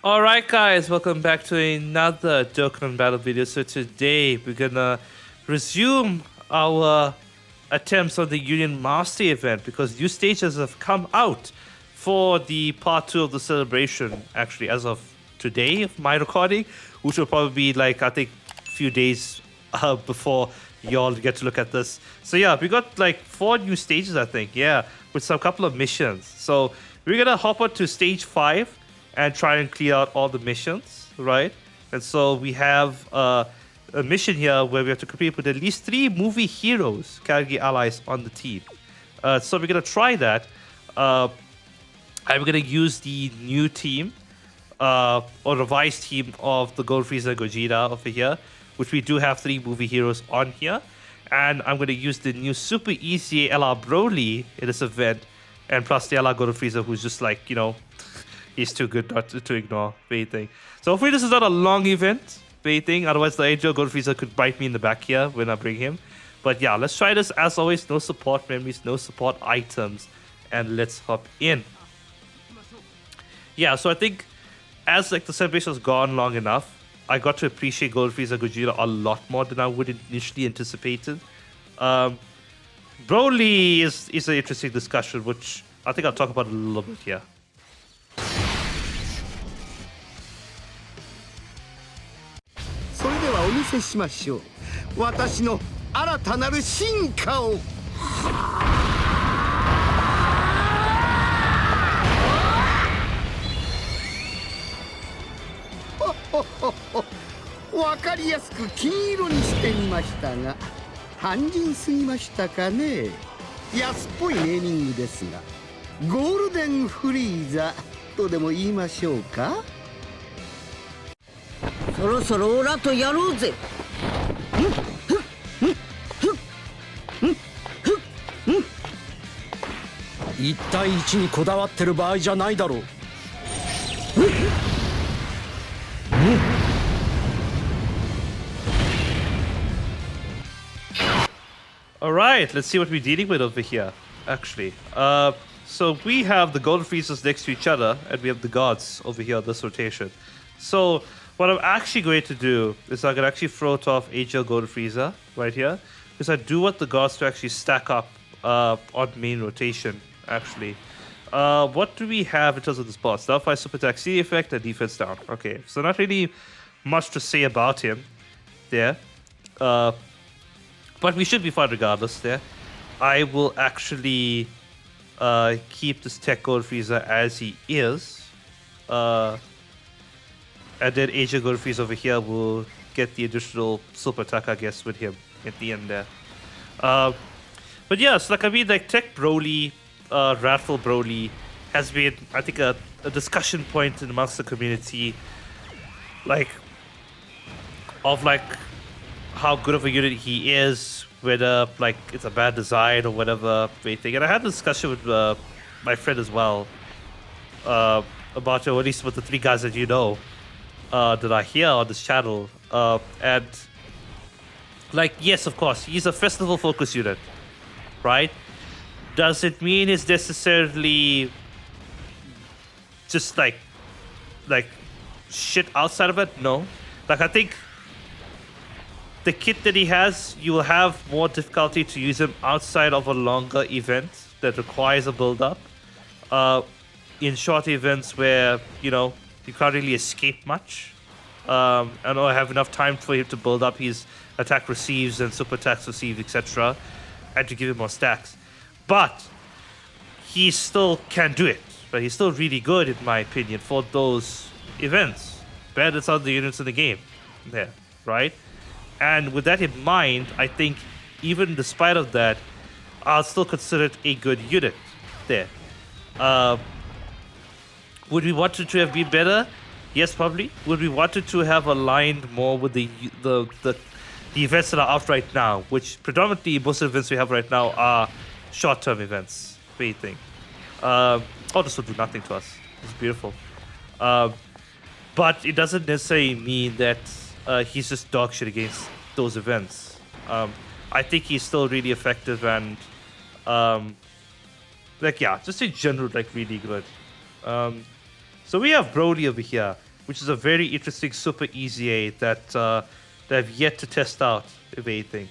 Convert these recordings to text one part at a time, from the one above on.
Alright guys, welcome back to another Dokkan battle video. So today we're gonna resume our attempts on the Union Master event because new stages have come out for the part 2 of the celebration actually as of today of my recording, which will probably be like I think a few days before y'all get to look at this. So yeah, we got like 4 new stages I think, yeah, with some couple of missions. So we're gonna hop on to stage 5 and try and clear out all the missions, right? And so we have a mission here where we have to compete with at least 3 movie heroes, category allies on the team. So we're gonna try that. I'm gonna use the new team or revised team of the Gold Frieza and Gogeta over here, which we do have 3 movie heroes on here. And I'm gonna use the new Super Easy LR Broly in this event, and plus the LR Gold Frieza, who's just like, you know, he's too good not to ignore anything. So hopefully this is not a long event, anything. Otherwise the Angel Gold Frieza could bite me in the back here when I bring him. But yeah, let's try this. As always, no support memories, no support items, and let's hop in. Yeah, so I think as like the celebration has gone long enough, I got to appreciate Gold Frieza Gogeta a lot more than I would initially anticipated. Broly is an interesting discussion, which I think I'll talk about a little bit here. それではお見せしましょう。私の新たなる進化を。わかりやすく金色にしてみましたが、単純すぎましたかね。安っぽいネーミングですが、ゴールデンフリーザとでも言いましょうか。 そろそろオラとやろうぜ。1対1にこだわってる場合じゃないだろう。Alright, let's see what we're dealing with over here, actually. So we have the Golden Freezers next to each other, and we have the gods over here on this rotation. So what I'm actually going to do is I'm going to actually throw it off HL Golden Frieza right here, because I do want the gods to actually stack up on main rotation, actually. What do we have in terms of the spots? Down 5 super attack, C effect, and defense down. Okay, so not really much to say about him there. But we should be fine regardless there. I will actually keep this Tech Gold Frieza as he is. And then Asia Gold Frieza over here will get the additional super attack, I guess, with him at the end there. But yeah, so like I mean, like Tech Broly, Wrathful Broly has been, I think, a discussion point in amongst the community, like, of like how good of a unit he is, whether like it's a bad design or whatever, anything. And I had a discussion with my friend as well about, or at least with the 3 guys that you know. That I hear on this channel, and like, yes, of course, he's a festival focus unit, right? Does it mean it's necessarily just like shit outside of it? No. Like, I think the kit that he has, you will have more difficulty to use him outside of a longer event that requires a build up. In short events where, you know, you can't really escape much. And I have enough time for him to build up his attack receives and super attacks received, etc. And to give him more stacks. But he still can do it. But he's still really good, in my opinion, for those events. Better than some of the units in the game. There, right? And with that in mind, I think even despite of that, I'll still consider it a good unit there. Would we want it to have been better? Yes, probably. Would we want it to have aligned more with the events that are out right now, which predominantly most of the events we have right now are short-term events. What do you think? Oh, this will do nothing to us. It's beautiful. But it doesn't necessarily mean that he's just dog shit against those events. I think he's still really effective and like, yeah, just in general, like really good. So we have Broly over here. which is a very interesting super easy A that I've yet to test out, if anything.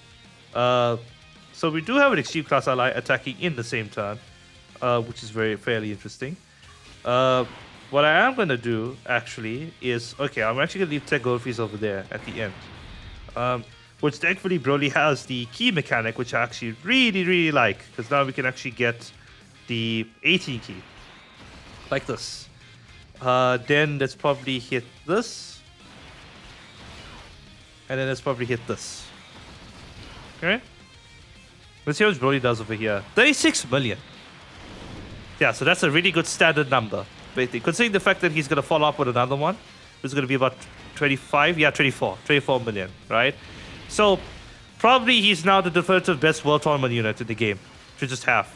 So we do have an extreme class ally attacking in the same turn, which is fairly interesting. What I am going to do, actually, is... Okay, I'm actually going to leave Tech Goldfish over there at the end. Which thankfully Broly has the key mechanic, which I actually really like. Because now we can actually get the 18 key. Like this. Then let's probably hit this. And then let's probably hit this. Okay? Let's see how much Broly does over here. 36 million. Yeah, so that's a really good standard number. Considering the fact that he's going to follow up with another one, which is going to be about 25, yeah, 24 million, right? So, probably he's now the definitive best World Tournament unit in the game, to just have.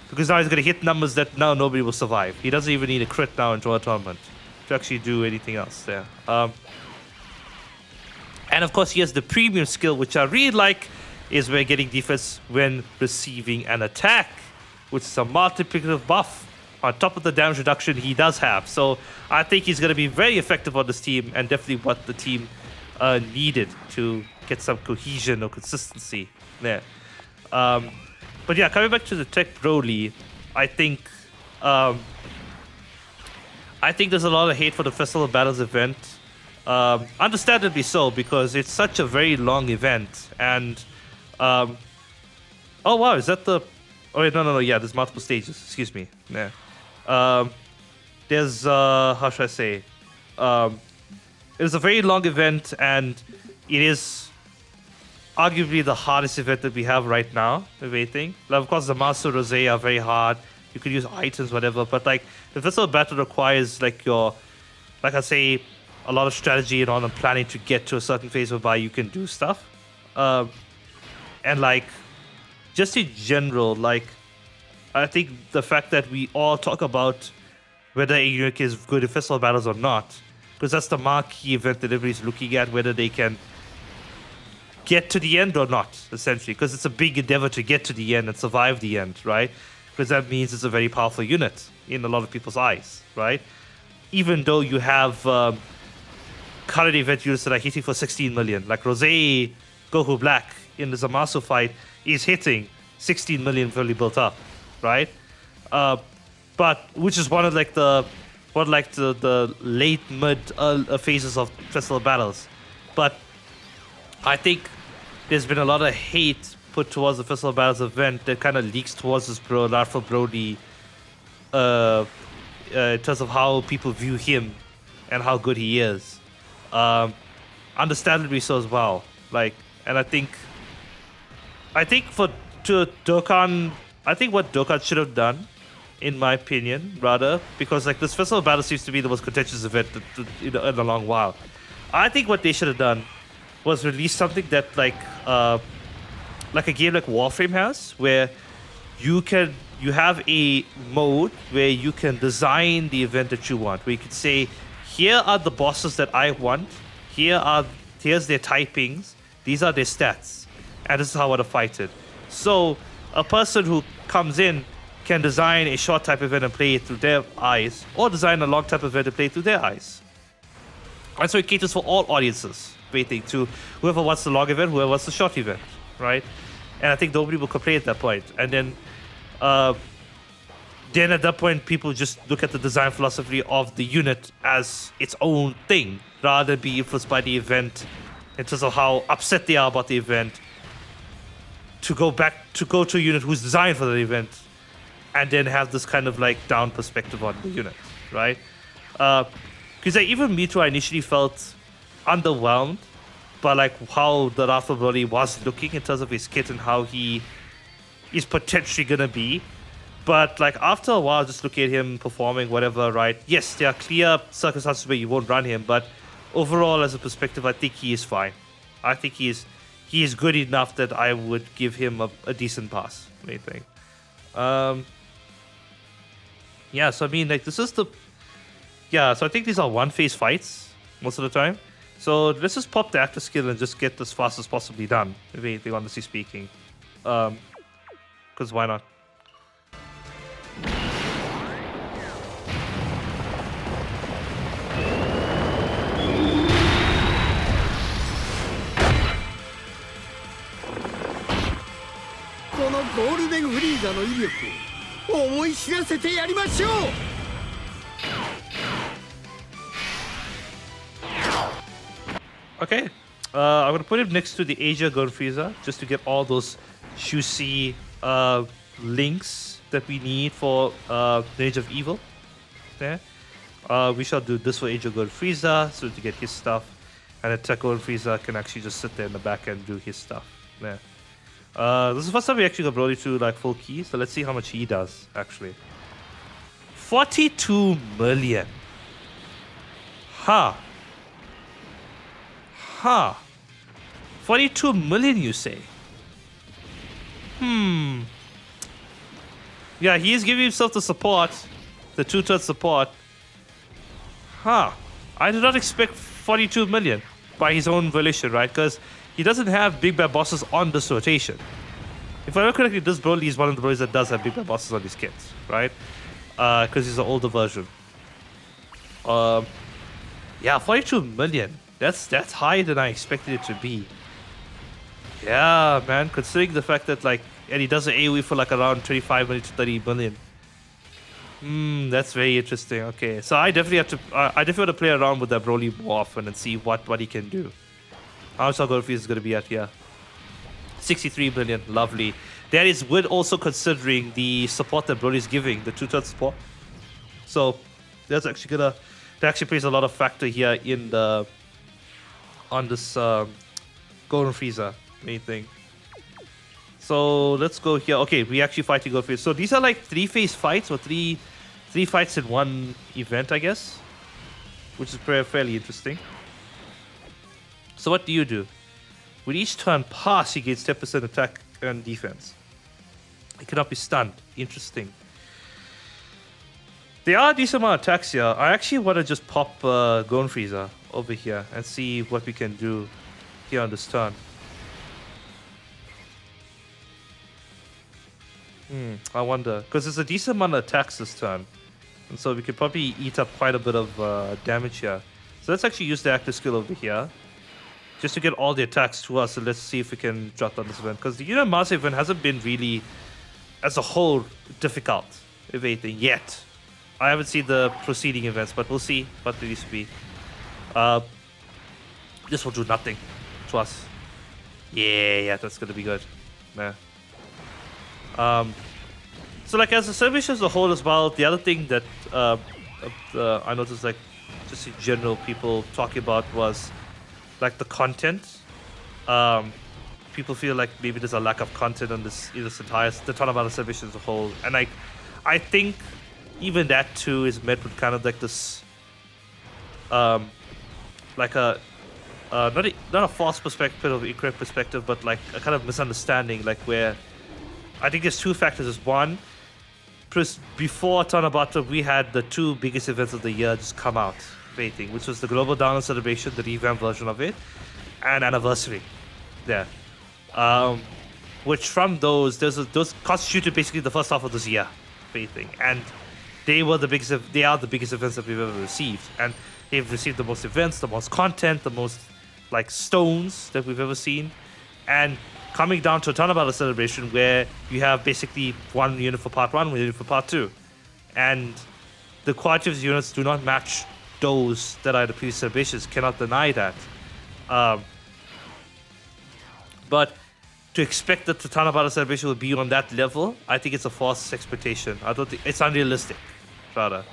Because now he's going to hit numbers that now nobody will survive. He doesn't even need a crit now in World Tournament to actually do anything else there. And of course, he has the premium skill, which I really like, is we're getting defense when receiving an attack, which is a multiplicative buff on top of the damage reduction he does have. So I think he's going to be very effective on this team, and definitely what the team needed to get some cohesion or consistency there. But yeah, coming back to the Tech Broly, I think there's a lot of hate for the Festival of Battles event. Understandably so, because it's such a very long event. And oh wow, is that the... Oh wait, no, yeah, there's multiple stages. Excuse me. Yeah. There's how should I say? It's a very long event, and it is arguably the hardest event that we have right now, if anything. Like, of course, the Master Rosé are very hard. You could use items, whatever, but like the Festival Battle requires like I say, a lot of strategy and all the planning to get to a certain phase whereby you can do stuff. And like, just in general, like, I think the fact that we all talk about whether a unit is good in Festival Battles or not, because that's the marquee event that everybody's looking at, whether they can get to the end or not, essentially, because it's a big endeavor to get to the end and survive the end, right? Because that means it's a very powerful unit in a lot of people's eyes, right? Even though you have current event units that are hitting for 16 million, like Rosé, Goku Black in the Zamasu fight is hitting 16 million fully built up, right? But which is one of like the late mid phases of Festival Battles. But I think there's been a lot of hate put towards the Festival Battles event that kind of leaks towards this Larva Brody in terms of how people view him and how good he is. Understandably so as well. Like, and I think Dokkan, I think what Dokkan should have done, in my opinion, rather, because like this Festival Battle seems to be the most contentious event in a long while. I think what they should have done was release something that like a game like Warframe has, where you have a mode where you can design the event that you want, where you can say, here are the bosses that I want, here's their typings, these are their stats, and this is how I want to fight it. So a person who comes in can design a short type event and play it through their eyes, or design a long type event and play it through their eyes. And so it caters for all audiences, waiting to whoever wants the long event, whoever wants the short event, right? And I think nobody will complain at that point. And then at that point, people just look at the design philosophy of the unit as its own thing, rather than be influenced by the event in terms of how upset they are about the event, to go to a unit who's designed for the event, and then have this kind of like down perspective on the unit, right? Because even me too, I initially felt underwhelmed by like how the Rafa Broly was looking in terms of his kit and how he is potentially gonna be. But like after a while, just looking at him performing, whatever, right? Yes, there are clear circumstances where you won't run him, but overall, as a perspective, I think he is fine. I think he is good enough that I would give him a decent pass. What do you think? Yeah, so I mean, like this is the... Yeah, so I think these are one-phase fights most of the time. So let's just pop the active skill and just get this as fast as possibly done, if anything, honestly speaking. Because why not? ゴールデンフリーザの威力を思い知らせてやりましょう。 Okay, I'm gonna put him next to the Asia Gun Freezer just to get all those juicy links that we need for the Age of Evil. There, we shall do this for Asia Gun Freezer so to get his stuff, and then Tekko and Frieza can actually just sit there in the back and do his stuff. There. This is the first time we actually got Broly to like full key, so let's see how much he does actually. 42 million. Huh. Huh. 42 million, you say? Yeah, he is giving himself the support, the two-third support. Huh. I did not expect 42 million by his own volition, right? Because he doesn't have big bad bosses on this rotation. If I remember correctly, this Broly is one of the Broly's that does have big bad bosses on his kits, right? Because he's an older version. Yeah, 42 million. That's higher than I expected it to be. Yeah, man. Considering the fact that like, and he does an AOE for like around 25 million to 30 million. That's very interesting. Okay, so I definitely have to. I definitely want to play around with that Broly more often and see what he can do. How much our gold fees is going to be at here? 63 million. Lovely. That is with also considering the support that Broly is giving, the two-thirds support. So that's actually gonna. That actually plays a lot of factor here in the. On this Golden Frieza main thing. So let's go here. Okay, we actually fighting Golden Frieza. So these are like 3-phase fights or three fights in one event, I guess, which is fairly interesting. So what do you do? With each turn pass, he gains 10% attack and defense. He cannot be stunned. Interesting. There are a decent amount of attacks here. I actually want to just pop Golden Frieza over here and see what we can do here on this turn. I wonder, because there's a decent amount of attacks this turn, and so we could probably eat up quite a bit of damage here. So let's actually use the active skill over here just to get all the attacks to us, and let's see if we can jot on this event, because the Union Master event hasn't been really as a whole difficult, if anything, yet. I haven't seen the preceding events, but we'll see what they used to be. This will do nothing to us. Yeah, that's gonna be good. Nah. So like as a service as a whole as well, the other thing that I noticed like just in general people talking about was like the content. People feel like maybe there's a lack of content on this entire the Tournament of Salvation as a whole, and like I think even that too is met with kind of like this like a not a false perspective or incorrect perspective, but like a kind of misunderstanding, like where I think there's two factors. Is one, before Tanabata, we had the two biggest events of the year just come out, waiting, which was the Global Download Celebration, the revamped version of it, and Anniversary. There, which from those constituted basically the first half of this year, waiting, and they were the biggest. They are the biggest events that we've ever received, and they've received the most events, the most content, the most like stones that we've ever seen, and coming down to a Tanabata celebration where you have basically one unit for part 1, one unit for part 2. And the quality of the units do not match those that are the previous celebrations, cannot deny that. But to expect that the Tanabata celebration will be on that level, I think it's a false expectation. I don't think it's unrealistic, rather.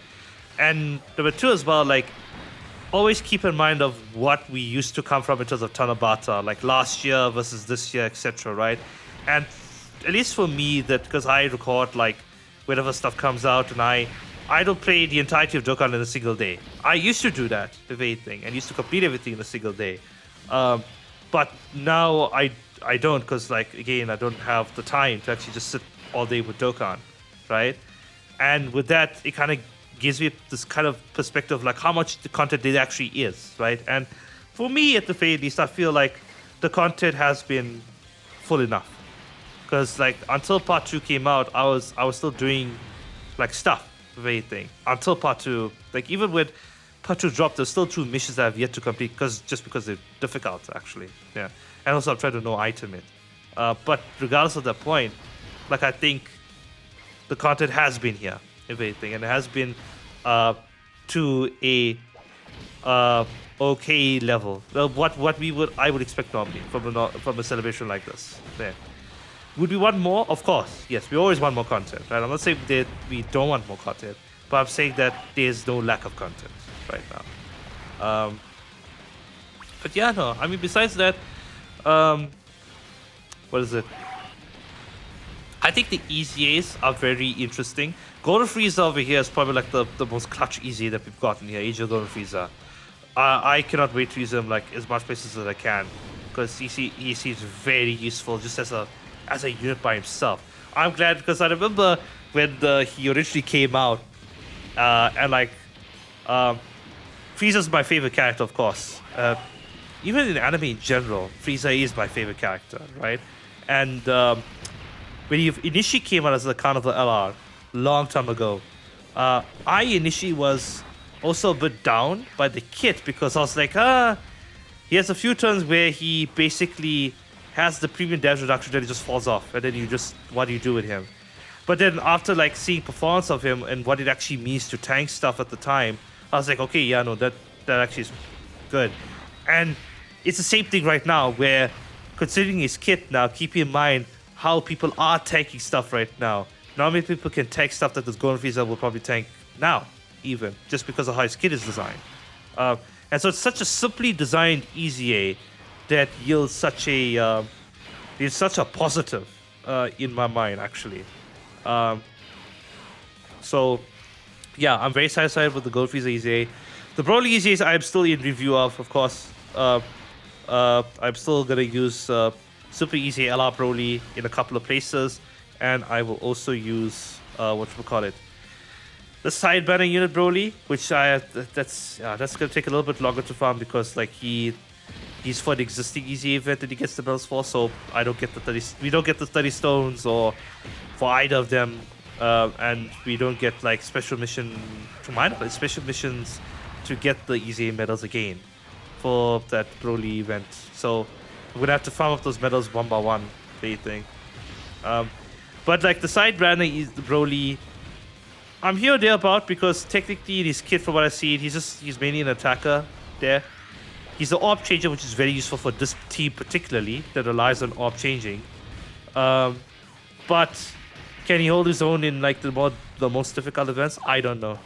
And number 2 as well, like, always keep in mind of what we used to come from in terms of Tanabata, like last year versus this year, etc., right? And at least for me, that because I record like whenever stuff comes out, and I don't play the entirety of Dokkan in a single day. I used to do that with everything and used to complete everything in a single day. But now I don't, because like again I don't have the time to actually just sit all day with Dokkan, right? And with that, it kind of gives me this kind of perspective, like how much the content it actually is, right? And for me, at the very least, I feel like the content has been full enough. Because like until part 2 came out, I was still doing like stuff with everything. Until part 2, like even when part 2 dropped, there's still 2 missions that I have yet to complete because they're difficult actually. Yeah, and also I'm trying to know item it. But regardless of that point, Like, I think the content has been here, if anything, and it has been to a okay level. What I would expect normally from a celebration like this. There. Would we want more? Of course, yes. We always want more content, right? I'm not saying that we don't want more content, but I'm saying that there's no lack of content right now. But yeah, no. I mean, besides that, what is it? I think the EZAs are very interesting. Golden Frieza over here is probably like the most clutch EZA that we've gotten here. Age of Golden Frieza. I cannot wait to use him like as much places as I can, because he seems very useful just as a unit by himself. I'm glad because I remember when he originally came out, and like Frieza's my favorite character, of course. Even in anime in general, Frieza is my favorite character, right? And when he initially came out as the account of the LR, long time ago, I initially was also a bit down by the kit because I was like, he has a few turns where he basically has the premium damage reduction that he just falls off, and then what do you do with him? But then after like seeing performance of him and what it actually means to tank stuff at the time, I was like, okay, yeah, no, that actually is good. And it's the same thing right now, where considering his kit now, keep in mind how people are tanking stuff right now. Normally people can tank stuff that the Golden Frieza will probably tank now, even, just because of how his kit is designed. And so it's such a simply designed EZA that yields such a positive in my mind, actually. So yeah, I'm very satisfied with the Gold Frieza EZA. The Broly EZAs I'm still in review of course. I'm still gonna use Super EZA LR Broly in a couple of places, and I will also use the side banner unit Broly, which that's gonna take a little bit longer to farm because like he's for the existing EZA event that he gets the medals for, so we don't get the 30 stones or for either of them, and we don't get like special missions to get the EZA medals again for that Broly event. So we're gonna have to farm up those medals one by one, thing. But like the side banner is the Broly. I'm here or there about because technically in his kit, from what I see, he's mainly an attacker there. He's the orb changer, which is very useful for this team particularly, that relies on orb changing. But can he hold his own in like the most difficult events? I don't know.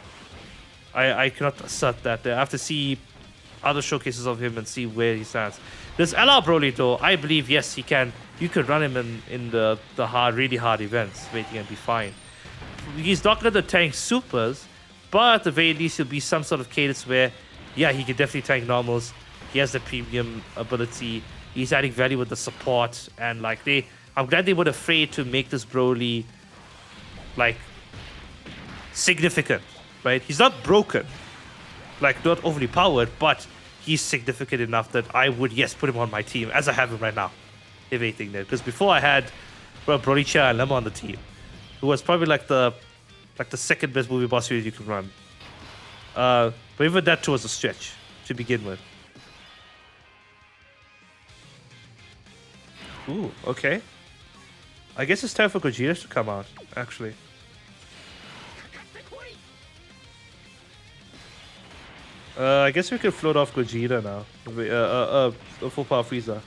I cannot assert that. I have to see other showcases of him and see where he stands. This LR Broly though, I believe yes he can. You could run him in the really hard events, waiting and be fine. He's not gonna tank supers, but at the very least he'll be some sort of cadence where, yeah, he can definitely tank normals. He has the premium ability. He's adding value with the support, and like I'm glad they weren't afraid to make this Broly like significant, right? He's not broken, like not overly powered, but he's significant enough that I would put him on my team as I have him right now, if anything there. Because before I had Broly Chia and Lemma on the team, who was probably like the second best movie boss series you could run. But even that too was a stretch to begin with. Ooh, okay. I guess it's time for Gogeta to come out, actually. I guess we could float off Gogeta now. Full power Frieza.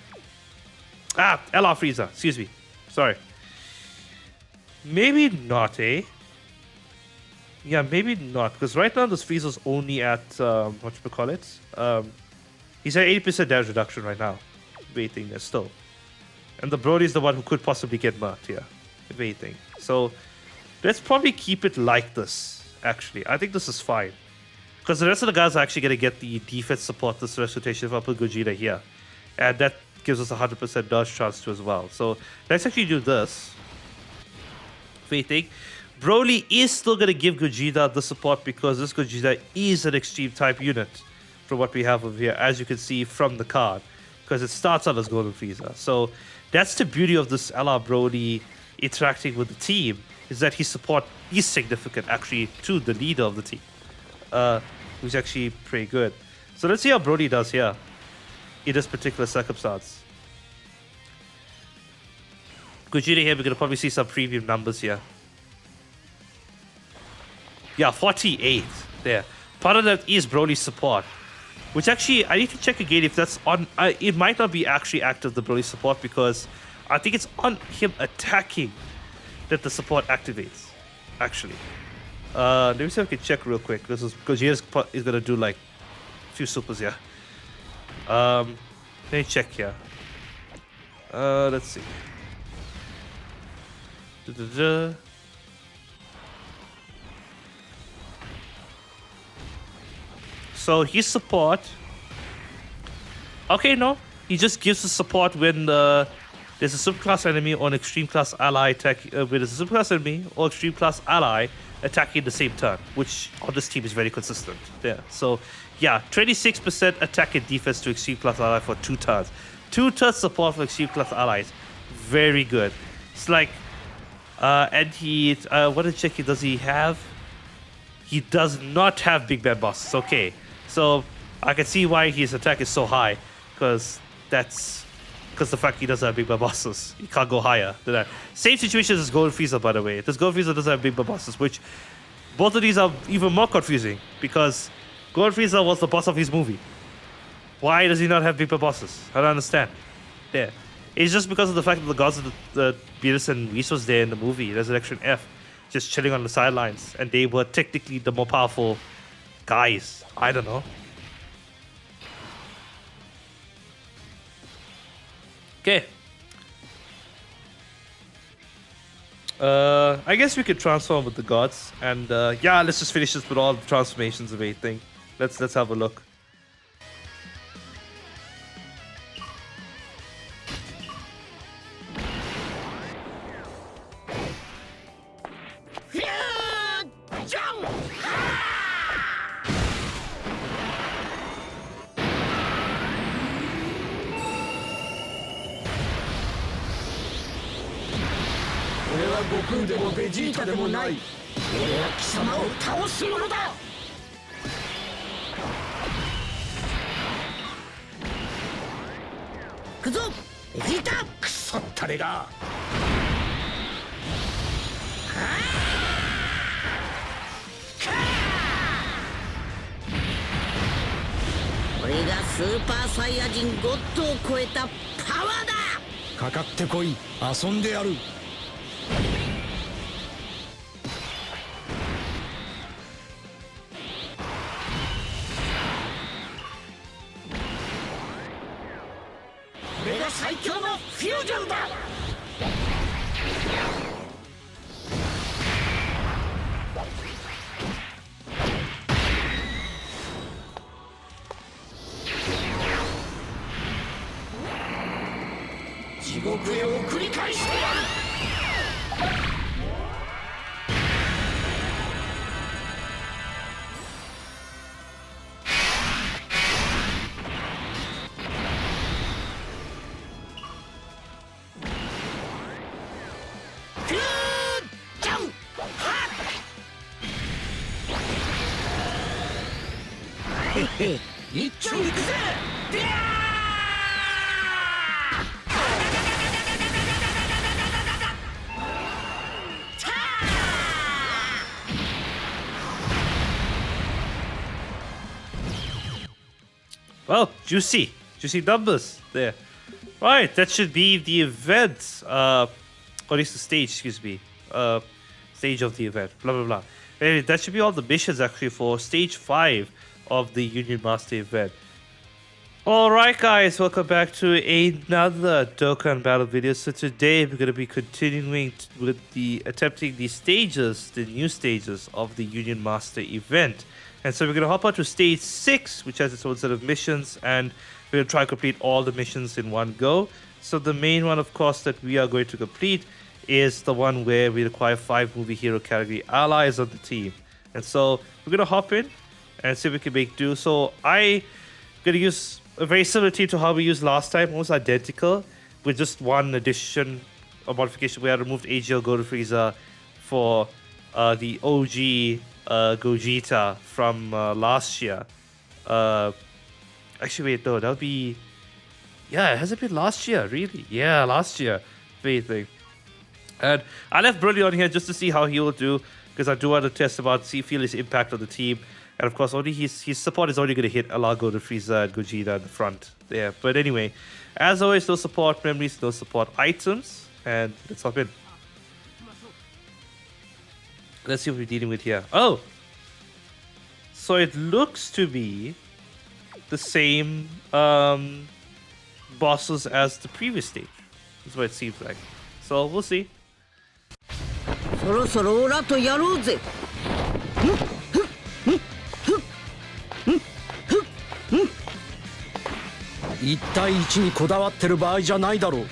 LR Frieza, excuse me. Sorry. Maybe not, eh? Yeah, maybe not. Because right now this Frieza's only at, he's at 80% damage reduction right now. Waiting there still. And the Broly's the one who could possibly get murked here. If anything. So, let's probably keep it like this, actually. I think this is fine. Because the rest of the guys are actually going to get the defense support this rest rotation if I put Gogeta here. And that gives us a 100% dodge chance too as well. So, let's actually do this. If anything. Broly is still going to give Gogeta the support because this Gogeta is an extreme type unit from what we have over here, as you can see from the card. Because it starts out as Golden Frieza. So that's the beauty of this LR Broly interacting with the team, is that his support is significant actually to the leader of the team, who's actually pretty good. So let's see how Broly does here in this particular circumstance. Gogeta here, we're gonna probably see some premium numbers here. Yeah, 48 there. Part of that is Broly's support, which actually I need to check again if that's on. It might not be actually active, the Broly support, because I think it's on him attacking that the support activates. Actually, let me see if I can check real quick. This is Gogeta is gonna do like a few supers here. Let me check here. Let's see. Da-da-da. So his support. Okay, no, he just gives the support when there's a superclass enemy or an extreme class ally attack. When there's a superclass enemy or extreme class ally attacking the same turn, which on this team is very consistent. Yeah. So yeah, 26% attack and defense to extreme class ally for 2 turns. 2 turns support for extreme class allies, very good. It's like, and he. What did check? Does he have? He does not have big bad bosses. Okay. So I can see why his attack is so high, because the fact he doesn't have big bad bosses. He can't go higher than that. Same situation as Golden Frieza, by the way. This Golden Frieza doesn't have big bad bosses, which both of these are even more confusing, because Golden Frieza was the boss of his movie. Why does he not have big bad bosses? I don't understand. Yeah. It's just because of the fact that the gods of the Beerus and Whis was there in the movie, Resurrection F, just chilling on the sidelines, and they were technically the more powerful guys. I don't know. Okay. I guess we could transform with the gods, and yeah, let's just finish this with all the transformations of everything. Let's have a look. Well, juicy numbers there. Right, that should be the event. Or at least the stage, excuse me. Stage of the event. Blah blah blah. Anyway, that should be all the missions actually for stage 5 of the Union Master event. Alright guys, welcome back to another Dokkan battle video. So today we're going to be continuing with attempting the stages, the new stages of the Union Master event. And so we're going to hop on to stage 6, which has its own set of missions, and we're going to try to complete all the missions in one go. So the main one, of course, that we are going to complete is the one where we require 5 movie hero category allies on the team. And so we're going to hop in and see if we can make do. So I'm going to use a very similar team to how we used last time, almost identical, with just one addition or modification where I removed AGL Golden Frieza for the OG Gogeta from last year. Actually, wait, no, that would be... Yeah, has it been last year, really? Yeah, last year. Wait. And I left Broly on here just to see how he will do, because I do want to test about, feel his impact on the team. And of course, only his support is only going to hit Alago, the Frieza, and Gogeta in the front there. But anyway, as always, no support memories, no support items. And let's hop in. Let's see what we're dealing with here. Oh! So it looks to be the same bosses as the previous stage. That's what it seems like. So we'll see. そろそろオラとやろうぜ。1対1にこだわってる場合じゃないだろう。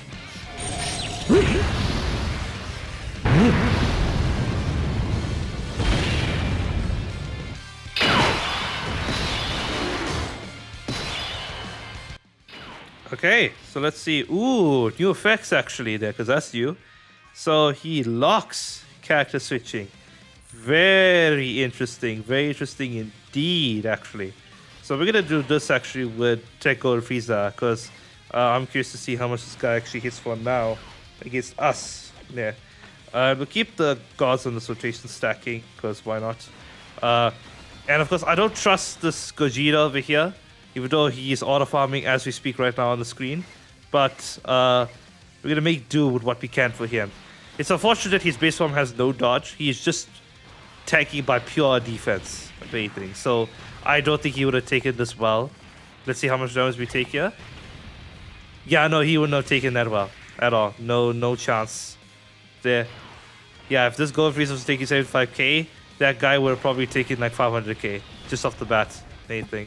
Okay, so let's see. Ooh, new effects actually there, because that's new. So he locks character switching. Very interesting indeed, actually. So we're gonna do this actually with Tech Gold Frieza, because I'm curious to see how much this guy actually hits for now against us. Yeah. We'll keep the gods on the rotation stacking, because why not? And of course, I don't trust this Gogeta over here, even though he is auto farming as we speak right now on the screen. But we're gonna make do with what we can for him. It's unfortunate that his base form has no dodge. He is just tanking by pure defense, if anything. So I don't think he would have taken this well. Let's see how much damage we take here. Yeah, no, he wouldn't have taken that well at all. No chance there. Yeah, if this Gold Frieza was taking 75k, that guy would have probably taken like 500k just off the bat, if anything.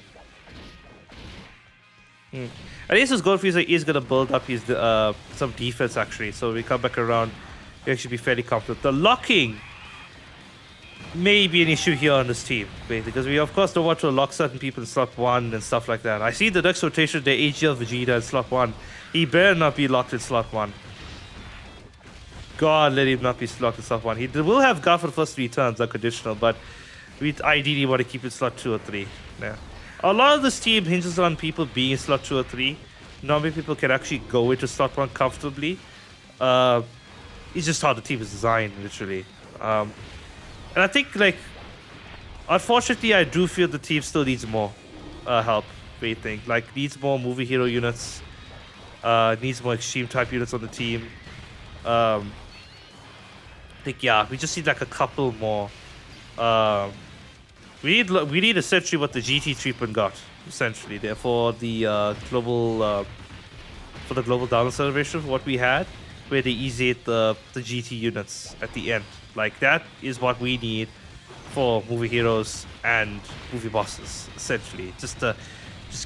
At least this Gold Frieza is gonna build up his some defense actually. So we come back around, we actually be fairly confident. The locking may be an issue here on this team, because we of course don't want to lock certain people in slot 1 and stuff like that. I see the next rotation, the AGL Vegeta in slot 1. He better not be locked in slot 1. God, let him not be locked in slot 1. He will have guard for the first 3 turns, unconditional, but we ideally want to keep it slot 2 or 3. Yeah. A lot of this team hinges on people being in slot 2 or 3. Not many people can actually go into slot 1 comfortably. It's just how the team is designed, literally. And I think, like, unfortunately, I do feel the team still needs more help. Think like needs more movie hero units, needs more extreme type units on the team. I think we just need like a couple more. We need essentially what the GT treatment got essentially there for the global download celebration. What we had, where they easy the GT units at the end. Like that is what we need for movie heroes and movie bosses, essentially. Just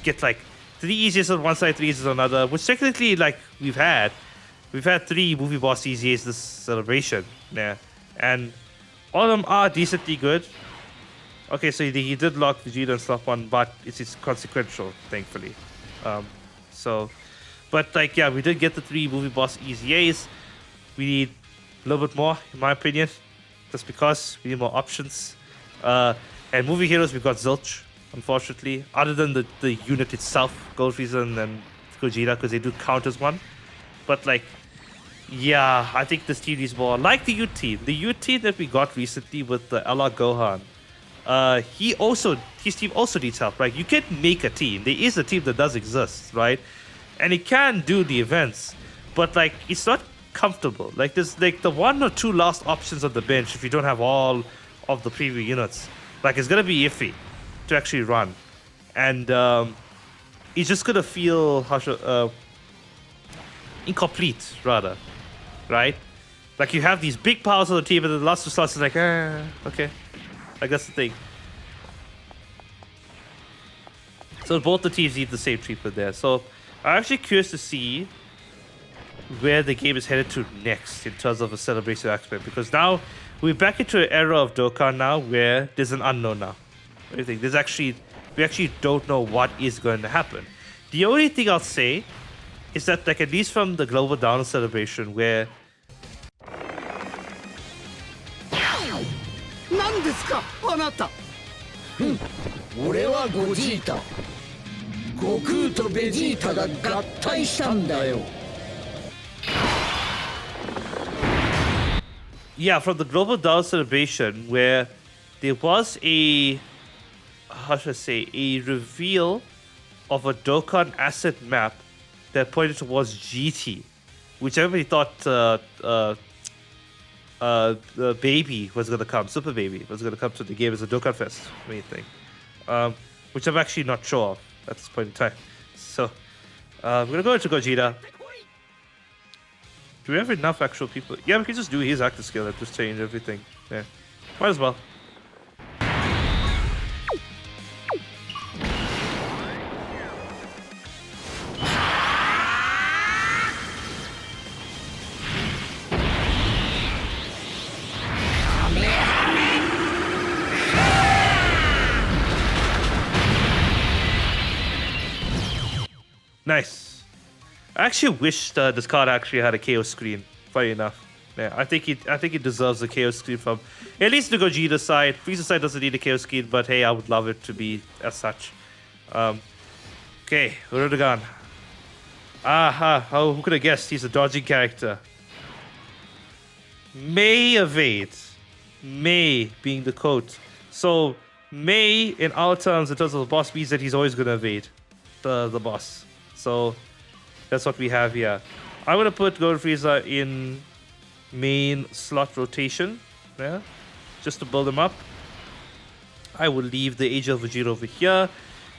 get like 3 easiest on one side, 3 easiest on another, which technically like we've had 3 movie boss EZAs this celebration. Yeah. And all of them are decently good. Okay, so he did lock Vegeta and slot 1, but it's consequential, thankfully. But like we did get the 3 movie boss EZAs. We need a little bit more, in my opinion, just because we need more options. And movie heroes, we've got Zilch, unfortunately. Other than the unit itself, Gold Frieza and Gogeta, because they do count as one. But like, I think this team needs more. Like the U team. The U team that we got recently with the LR Gohan. His team also needs help, right? You can make a team. There is a team that does exist, right? And it can do the events, but like it's not comfortable. Like there's like the 1 or 2 last options on the bench if you don't have all of the preview units. Like it's gonna be iffy to actually run, and it's just gonna feel incomplete rather, right? Like you have these big powers on the team, and then the last 2 slots is like, okay. Like that's the thing. So both the teams need the same treatment there. So I'm actually curious to see where the game is headed to next in terms of a celebration aspect, because now we're back into an era of Dokkan now where there's an unknown now. What do you think? We actually don't know what is going to happen. The only thing I'll say is that like at least from the global download celebration where 何ですかあなた。俺はゴジータ。悟空とベジータが合体したんだよ。yeah, from the Global Dawn celebration where there was a, how should I say, a reveal of a Dokkan asset map that pointed towards GT, which everybody thought the baby was gonna come, Super Baby was gonna come to the game as a Dokkan Fest main thing, which I'm actually not sure of at this point in time. So we're gonna go into Gogeta. Do we have enough actual people? Yeah, we can just do his active skill and just change everything. Yeah, might as well. Nice. I actually wish this card actually had a KO screen. Funny enough, yeah, I think it deserves a KO screen from at least the Gogeta side. Frieza side doesn't need a KO screen, but hey, I would love it to be as such. Okay, Urudagan. Aha! Who could have guessed he's a dodging character? May evade. May being the quote. So May in our terms, in terms of the boss, means that he's always gonna evade the boss. So that's what we have here. I'm gonna put Gold Frieza in main slot rotation, yeah, just to build him up. I will leave the Age of Vegeta over here,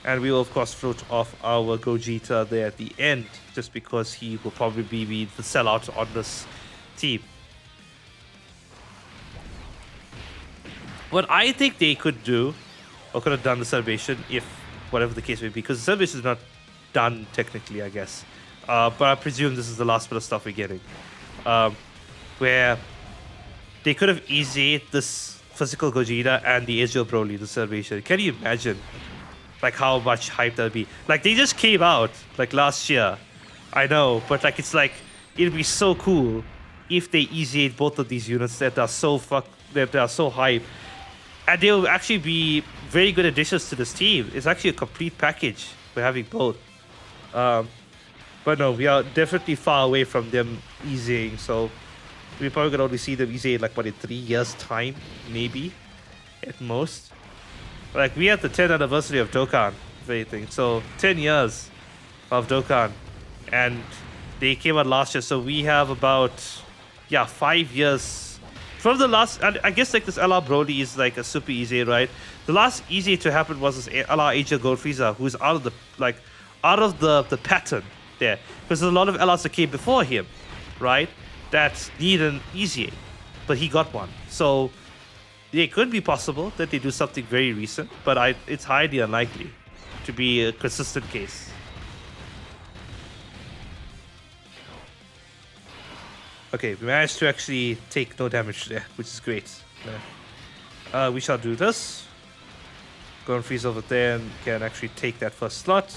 and we will of course float off our Gogeta there at the end, just because he will probably be the sellout on this team. What I think they could do, or could have done the celebration, if whatever the case may be, because the celebration is not done technically, I guess. But I presume this is the last bit of stuff we're getting, where they could have eased this physical Gogeta and the Ezreal Broly, the celebration. Can you imagine, like, how much hype that would be? Like, they just came out like last year, I know, but like it's like it'd be so cool if they eased both of these units that are so hype, and they'll actually be very good additions to this team. It's actually a complete package for having both. But no, we are definitely far away from them easing, so we're probably gonna only see them easy in like what, in 3 years time, maybe at most. Like, we had the 10th anniversary of Dokkan, if anything, so 10 years of Dokkan, and they came out last year, so we have about 5 years from the last. I guess like this LR Broly is like a super easy, right? The last easy to happen was this LR Asia Gold Frieza, who's out of the pattern there, because there's a lot of LRs that came before him, right, that need an easy, but he got one. So it could be possible that they do something very recent, but it's highly unlikely to be a consistent case. Okay, we managed to actually take no damage there, which is great. Yeah. We shall do this. Go and freeze over there and can actually take that first slot.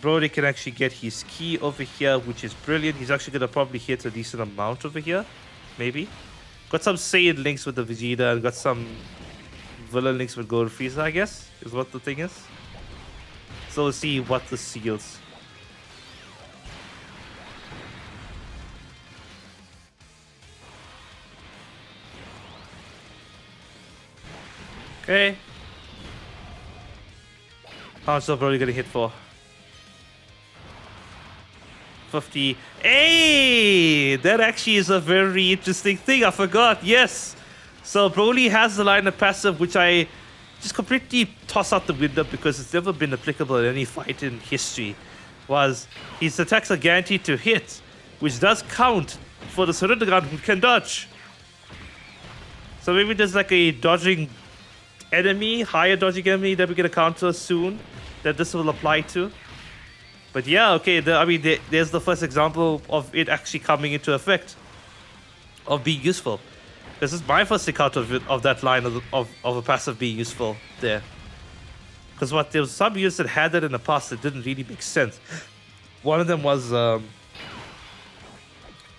Brody can actually get his key over here, which is brilliant. He's actually gonna probably hit a decent amount over here, maybe. Got some Saiyan links with the Vegeta, and got some villain links with Gold Frieza, I guess, is what the thing is. So we'll see what this seals. Okay. How much is Brody gonna hit for? 50. Hey! That actually is a very interesting thing. I forgot. Yes. So Broly has the line of passive, which I just completely toss out the window because it's never been applicable in any fight in history. Was his attacks are guaranteed to hit, which does count for the Surrender who can dodge. So maybe there's like a dodging enemy, higher dodging enemy that we're gonna counter soon that this will apply to. But yeah, okay, there's the first example of it actually coming into effect, of being useful. This is my first encounter of that line of a passive being useful there. Because there was some units that had that in the past that didn't really make sense. One of them was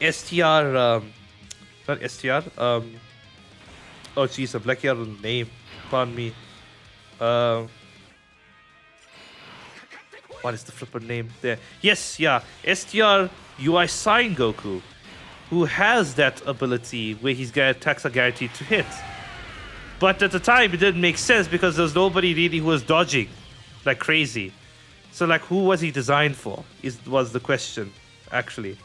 STR, not STR, oh jeez, I'm blacking out on the name, pardon me. What is the flipper name there? Yes, yeah, STR UI Sign Goku. who has that ability where his attacks are guaranteed to hit. But at the time, it didn't make sense because there was nobody really who was dodging like crazy. So like, who was he designed for? Was the question, actually.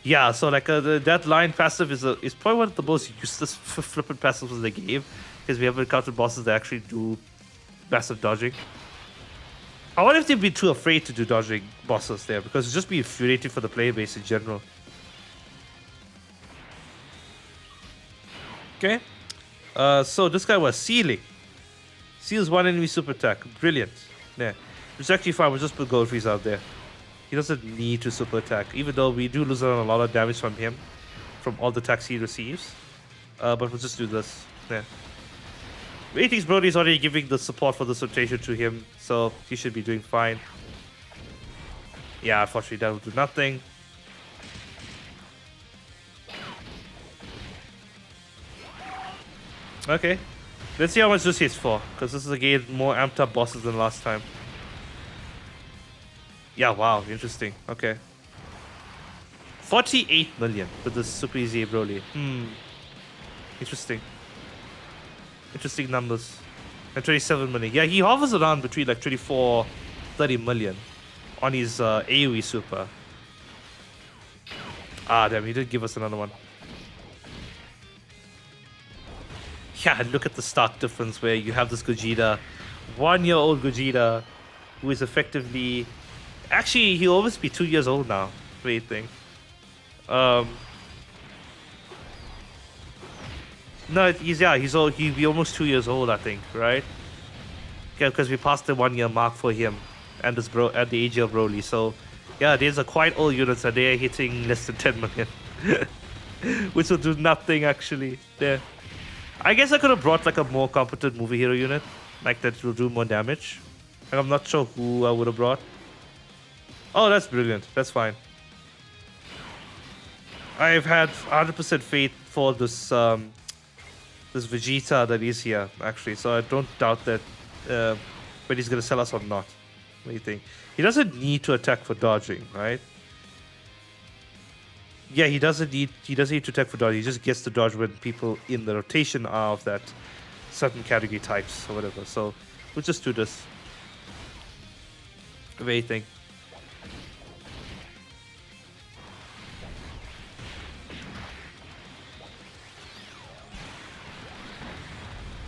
Yeah, so like that line passive is probably one of the most useless flippin' passives in the game because we haven't encountered bosses that actually do massive dodging. I wonder if they'd be too afraid to do dodging bosses there because it'd just be infuriating for the player base in general. Okay. So this guy was sealing. Seals one enemy super attack. Brilliant. Yeah. It's actually fine. We'll just put Gold Freeze out there. He doesn't need to super attack, even though we do lose a lot of damage from him, from all the attacks he receives. But we'll just do this. Yeah. Ratings Brody is already giving the support for this rotation to him, so he should be doing fine. Yeah, unfortunately that will do nothing. Okay. Let's see how much this hits for, because this is again more amped up bosses than last time. Yeah, wow, interesting. Okay. 48 million with this super easy Broly. Interesting. Interesting numbers. And 27 million. Yeah, he hovers around between like 24, 30 million on his AoE super. Ah, damn, he did give us another one. Yeah, look at the stark difference where you have this Gogeta, 1-year-old Gogeta, who is effectively... Actually, he'll always be 2 years old now. What do you think? No, he'll be almost 2 years old, I think, right? Yeah, because we passed the 1 year mark for him and this at the age of Broly. So, yeah, these are quite old units and they are hitting less than 10 million, which will do nothing actually. There, I guess I could have brought like a more competent movie hero unit, like that will do more damage. Like, I'm not sure who I would have brought. Oh, that's brilliant. That's fine. I've had 100% faith for this this Vegeta that is here, actually. So I don't doubt that whether he's going to sell us or not. What do you think? He doesn't need to attack for dodging, right? Yeah, he doesn't need to attack for dodging. He just gets to dodge when people in the rotation are of that certain category types or whatever. So we'll just do this. What do you think?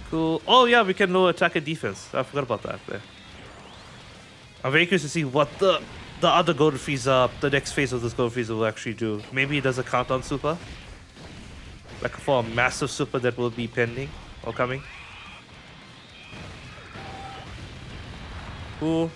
Cool. Oh yeah, we can lower attack and defense. I forgot about that there. I'm very curious to see what the other Golden Frieza, the next phase of this Golden Frieza will actually do. Maybe it does a countdown super? Like for a massive super that will be pending or coming. Cool.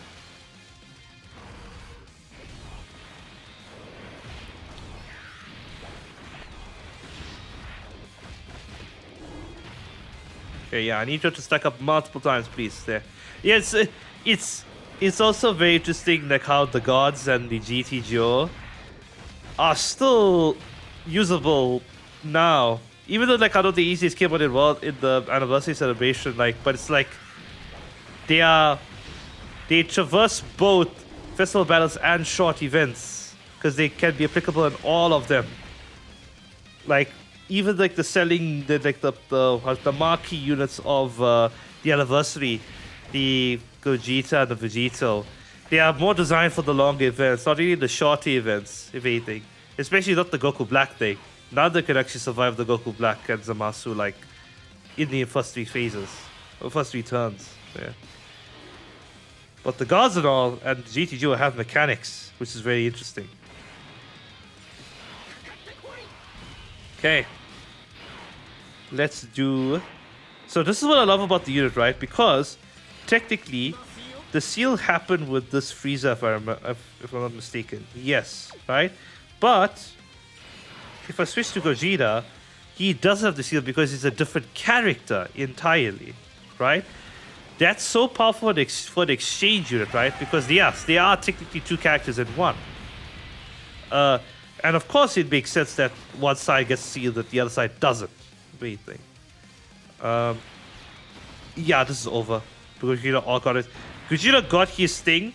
Okay, yeah, I need you to stack up multiple times, please. There. Yeah, it's also very interesting, like how the gods and the GTGO are still usable now, even though like I know the easiest came out in the anniversary celebration, like, but it's like they traverse both festival battles and short events because they can be applicable in all of them. Like, even like the selling the marquee units of the anniversary, the Gogeta and the Vegito, they are more designed for the longer events, not really the shorter events, if anything. Especially not the Goku Black thing. Neither can actually survive the Goku Black and Zamasu like in the first 3 phases or first 3 turns. Yeah. But the gods and all and GTGO have mechanics, which is very interesting. Okay. Let's do... So this is what I love about the unit, right? Because technically, the seal happened with this Frieza, if I'm not mistaken. Yes, right? But if I switch to Gogeta, he does have the seal because he's a different character entirely, right? That's so powerful for the exchange unit, right? Because yes, they are technically 2 characters in one. And of course, it makes sense that one side gets sealed, that the other side doesn't. What do you think? Yeah, this is over. Gogeta all got it. Gogeta got his thing.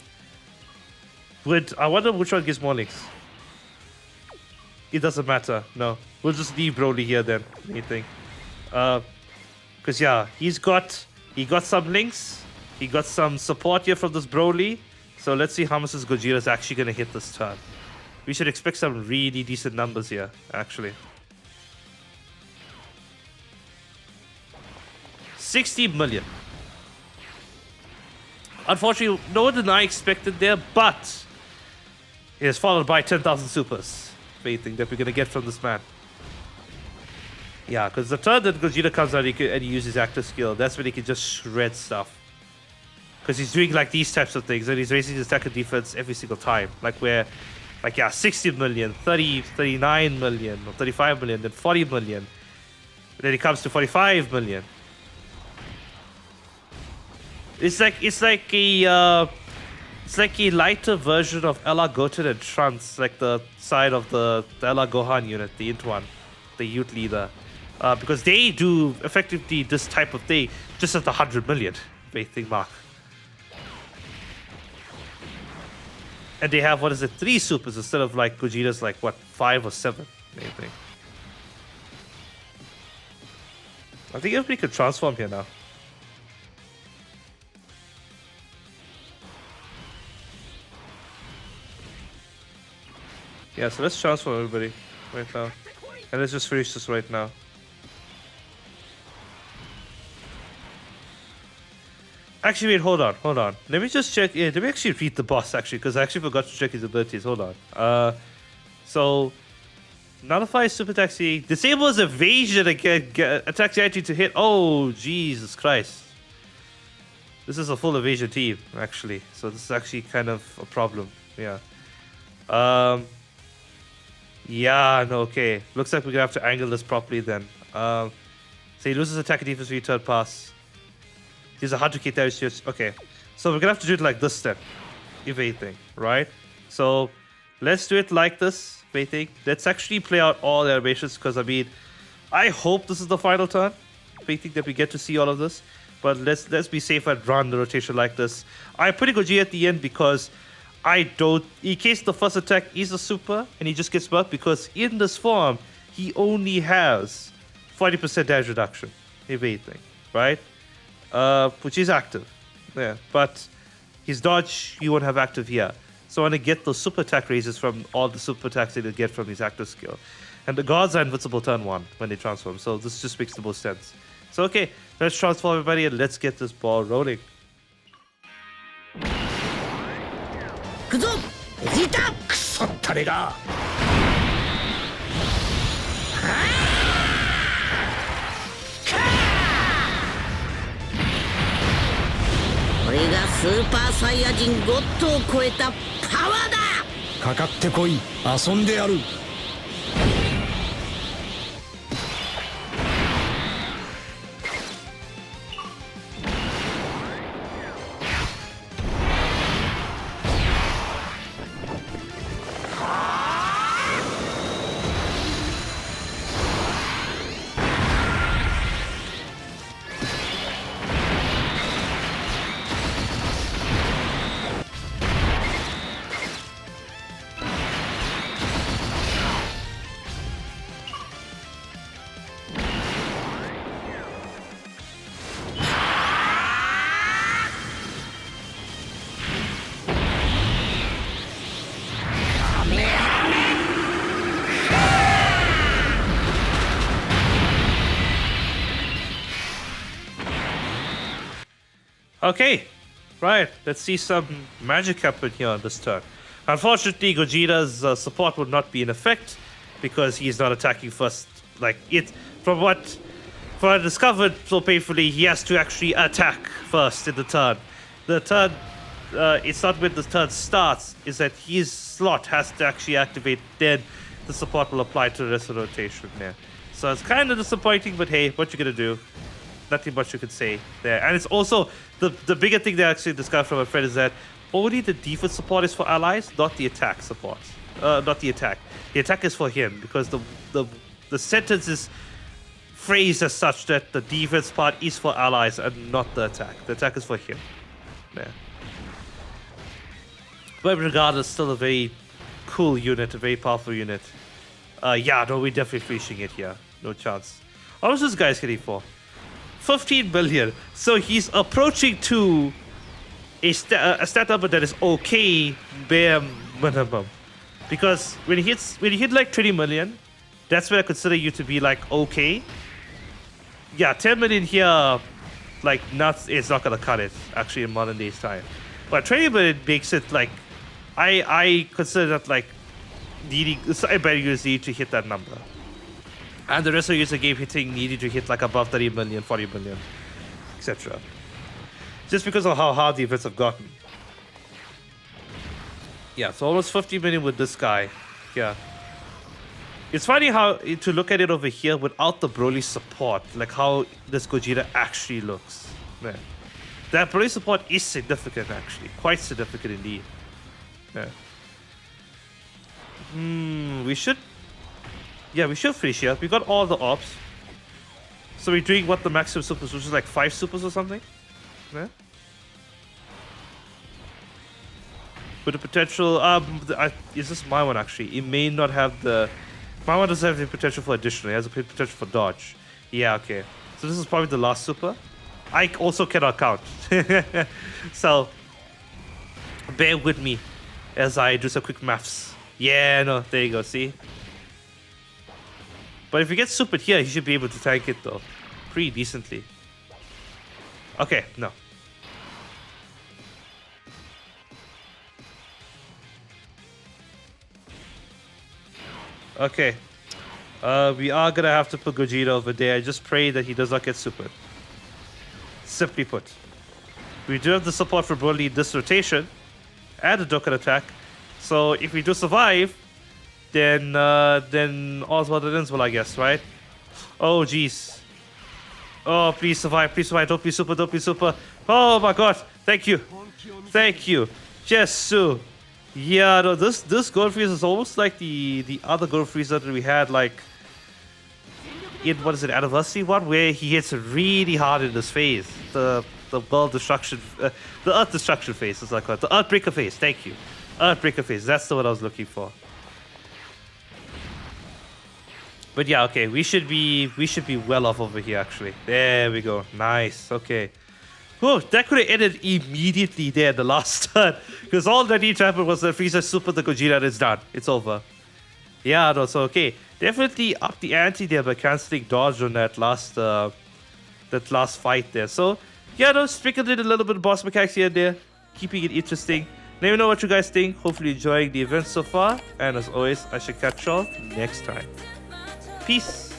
I wonder which one gives more links. it doesn't matter. No, we'll just leave Broly here then. Anything, because yeah, he got some links. He got some support here from this Broly. So let's see how much this Gogeta is actually gonna hit this turn. We should expect some really decent numbers here, actually. 60 million. Unfortunately, lower than I expected there, but it is followed by 10,000 supers. Anything that we're gonna get from this man. Yeah, because the turn that Gogeta comes out and he uses active skill, that's when he can just shred stuff. Because he's doing like these types of things, and he's raising his attack and defense every single time. Like where, like yeah, 60 million, 30, 39 million, or 35 million, then 40 million. And then it comes to 45 million. It's like a lighter version of Ella Goten and Trunks, like the side of the Ella Gohan unit, the int one, the youth leader. Because they do effectively this type of thing just at the 100 million thing mark. And they have, what is it, 3 supers instead of like Gogeta's like, what, 5 or 7, anything. I think everybody could transform here now. Yeah, so let's transform everybody right now. And let's just finish this right now. Actually, wait, hold on. Let me just check. Yeah, let me actually read the boss, actually, because I actually forgot to check his abilities. Hold on. So, nullify super taxi. Disables evasion again. Attacks the entity to hit. Oh, Jesus Christ. This is a full evasion team, actually. So, this is actually kind of a problem. Yeah. Yeah, no, okay. Looks like we're gonna have to angle this properly then. So he loses attack and defense for third pass. He's a 100k damage. Okay. So we're gonna have to do it like this then. If anything, right? So let's do it like this. If anything. Let's actually play out all the animations because I mean, I hope this is the final turn. If anything that we get to see all of this. But let's be safe and run the rotation like this. I put a Gogeta at the end because I don't, in case the first attack is a super and he just gets buffed, because in this form, he only has 40% damage reduction, if anything, right? Which is active, yeah, but his dodge, you won't have active here. So I want to get those super attack raises from all the super attacks that you get from his active skill. And the gods are invincible turn 1 when they transform, so this just makes the most sense. So okay, let's transform everybody and let's get this ball rolling. くぞベジータクソったれがこれがスーパーサイヤ人ゴッドを超えたパワーだかかってこい遊んでやる Okay, right, let's see some magic happen here on this turn. Unfortunately, Gogeta's support would not be in effect because he is not attacking first. Like, it, from what I discovered so painfully, he has to actually attack first in the turn. The turn, it's not when the turn starts, is that his slot has to actually activate, then the support will apply to the rest of the rotation there. So it's kind of disappointing, but hey, what you gonna do? Nothing much you could say there. And it's also, the bigger thing that I actually discovered from my friend is that only the defense support is for allies, not the attack support. Not the attack. The attack is for him because the sentence is phrased as such that the defense part is for allies and not the attack. The attack is for him. There. But regardless, still a very cool unit, a very powerful unit. Yeah, no, we're definitely finishing it here. No chance. How much is this guy's hitting for? 15 million. So he's approaching to a stat number that is okay, bare minimum. Because when you hit like 20 million, that's where I consider you to be like okay. Yeah, 10 million here, like nuts, it's not gonna cut it actually in modern days time. But 20 million makes it like, I consider that like needing, I bet you need to hit that number. And the rest of the user game needing to hit like above 30 million, 40 million, etc. Just because of how hard the events have gotten. Yeah, so almost 50 million with this guy. Yeah. It's funny how to look at it over here without the Broly support, like how this Gogeta actually looks. Man. That Broly support is significant actually. Quite significant indeed. Yeah. We should finish here. We got all the ops. So we're doing what the maximum supers, which is like 5 supers or something. Yeah. With the potential, is this my one actually? It may not have the, my one doesn't have the potential for additional. It has a potential for dodge. Yeah, okay. So this is probably the last super. I also cannot count. So, bear with me as I do some quick maths. Yeah, no, there you go, see? But if you get super here, you should be able to tank it though. Pretty decently. Okay, no. Okay. We are gonna have to put Gogeta over there. I just pray that he does not get super. Simply put. We do have the support for Broly in this rotation. And the Dokkan attack. So if we do survive, then all's well that ends well, I guess, right? Oh jeez. Oh, please survive, don't be super, don't be super. Oh my god, thank you. Thank you. Jesu. Yeah, no, this Gold Freeze is almost like the other Gold Freeze that we had, like in, what is it, Anniversary one, where he hits really hard in this phase. The world destruction, the Earth destruction phase is like that. The Earthbreaker phase. Thank you, Earthbreaker phase. That's the one I was looking for. But yeah, okay, we should be well off over here actually. There we go. Nice. Okay. Oh, that could have ended immediately there, the last turn. Because all that needed to happen was that Frieza super the Gogeta and it's done. It's over. Yeah, no, so okay. Definitely up the ante there by cancelling dodge on that last fight there. So, yeah, no, sprinkled in a little bit of boss mechanics here and there. Keeping it interesting. Let me know what you guys think. Hopefully enjoying the event so far. And as always, I should catch y'all next time. Peace.